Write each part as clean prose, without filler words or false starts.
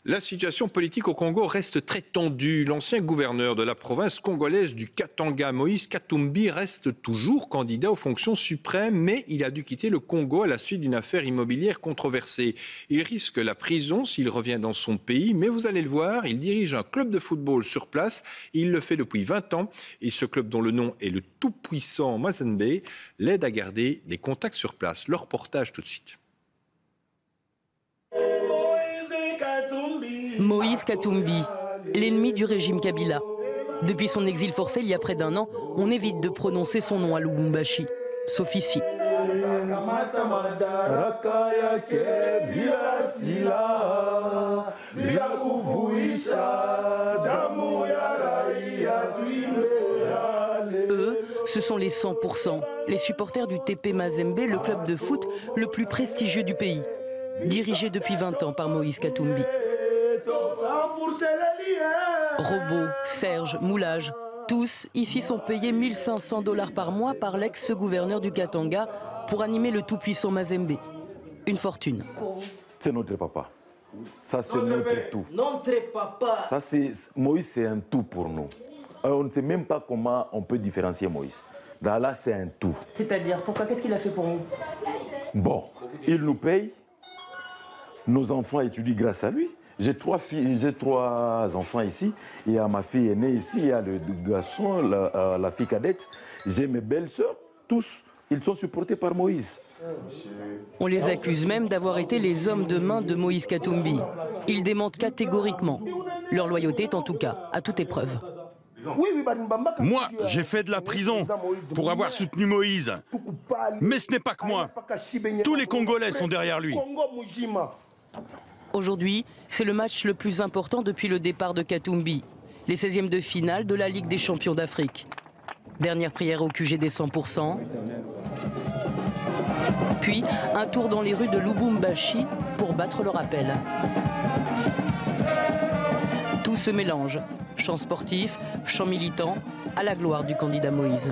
La situation politique au Congo reste très tendue. L'ancien gouverneur de la province congolaise du Katanga, Moïse Katumbi, reste toujours candidat aux fonctions suprêmes, mais il a dû quitter le Congo à la suite d'une affaire immobilière controversée. Il risque la prison s'il revient dans son pays, mais vous allez le voir, il dirige un club de football sur place. Il le fait depuis 20 ans et ce club dont le nom est le tout-puissant Mazembe l'aide à garder des contacts sur place. Le reportage tout de suite. Moïse Katumbi, l'ennemi du régime Kabila. Depuis son exil forcé il y a près d'un an, on évite de prononcer son nom à Lubumbashi, sauf ici. Eux, ce sont les 100%, les supporters du TP Mazembe, le club de foot le plus prestigieux du pays, dirigé depuis 20 ans par Moïse Katumbi. Robots, Serge, Moulage, tous ici sont payés 1 500 $ par mois par l'ex-gouverneur du Katanga pour animer le tout-puissant Mazembe. Une fortune. C'est notre papa. Ça, c'est notre tout. Notre papa. Ça, Moïse, c'est un tout pour nous. On ne sait même pas comment on peut différencier Moïse. Là, c'est un tout. C'est-à-dire, pourquoi? Qu'est-ce qu'il a fait pour nous? Bon, il nous paye. Nos enfants étudient grâce à lui. J'ai 3 filles, j'ai 3 enfants ici. Il y a ma fille aînée ici, il y a le garçon, la fille cadette. J'ai mes belles-sœurs, tous, ils sont supportés par Moïse. On les accuse même d'avoir été les hommes de main de Moïse Katumbi. Ils démentent catégoriquement. Leur loyauté est en tout cas à toute épreuve. Moi, j'ai fait de la prison pour avoir soutenu Moïse. Mais ce n'est pas que moi. Tous les Congolais sont derrière lui. Aujourd'hui, c'est le match le plus important depuis le départ de Katumbi. Les 16e de finale de la Ligue des champions d'Afrique. Dernière prière au QG des 100%. Puis, un tour dans les rues de Lubumbashi pour battre le rappel. Tout se mélange. Chant sportif, chant militant, à la gloire du candidat Moïse.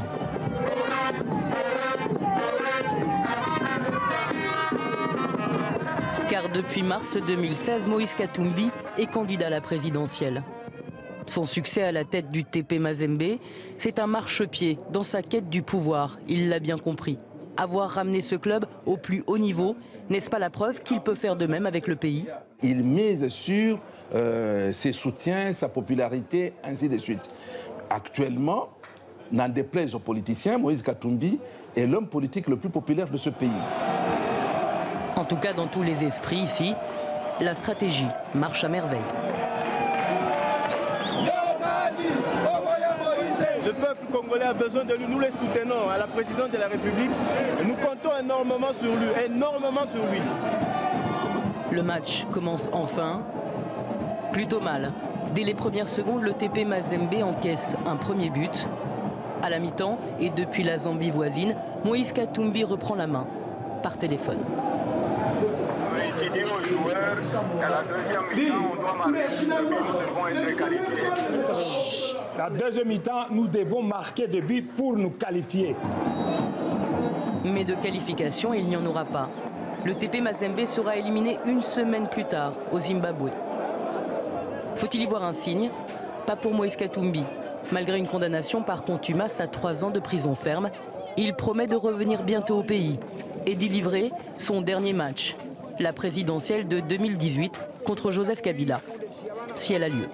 Car depuis mars 2016, Moïse Katumbi est candidat à la présidentielle. Son succès à la tête du TP Mazembe, c'est un marchepied dans sa quête du pouvoir, il l'a bien compris. Avoir ramené ce club au plus haut niveau, n'est-ce pas la preuve qu'il peut faire de même avec le pays? Il mise sur ses soutiens, sa popularité, ainsi de suite. Actuellement, n'en déplaise aux politiciens, Moïse Katumbi est l'homme politique le plus populaire de ce pays. En tout cas, dans tous les esprits ici, la stratégie marche à merveille. Le peuple congolais a besoin de nous, nous les soutenons à la présidente de la République. Nous comptons énormément sur lui, Le match commence enfin. Plutôt mal. Dès les premières secondes, le TP Mazembe encaisse un premier but. À la mi-temps, et depuis la Zambie voisine, Moïse Katumbi reprend la main, par téléphone. J'ai dit aux joueurs qu'à la deuxième mi-temps, on doit marquer 2 buts, nous devons être qualifiés. La deuxième mi-temps, nous devons marquer 2 buts pour nous qualifier. Mais de qualification, il n'y en aura pas. Le TP Mazembe sera éliminé 1 semaine plus tard, au Zimbabwe. Faut-il y voir un signe? Pas pour Moïse Katumbi. Malgré une condamnation par contumace à 3 ans de prison ferme, il promet de revenir bientôt au pays et d'y livrer son dernier match, la présidentielle de 2018 contre Joseph Kabila, si elle a lieu.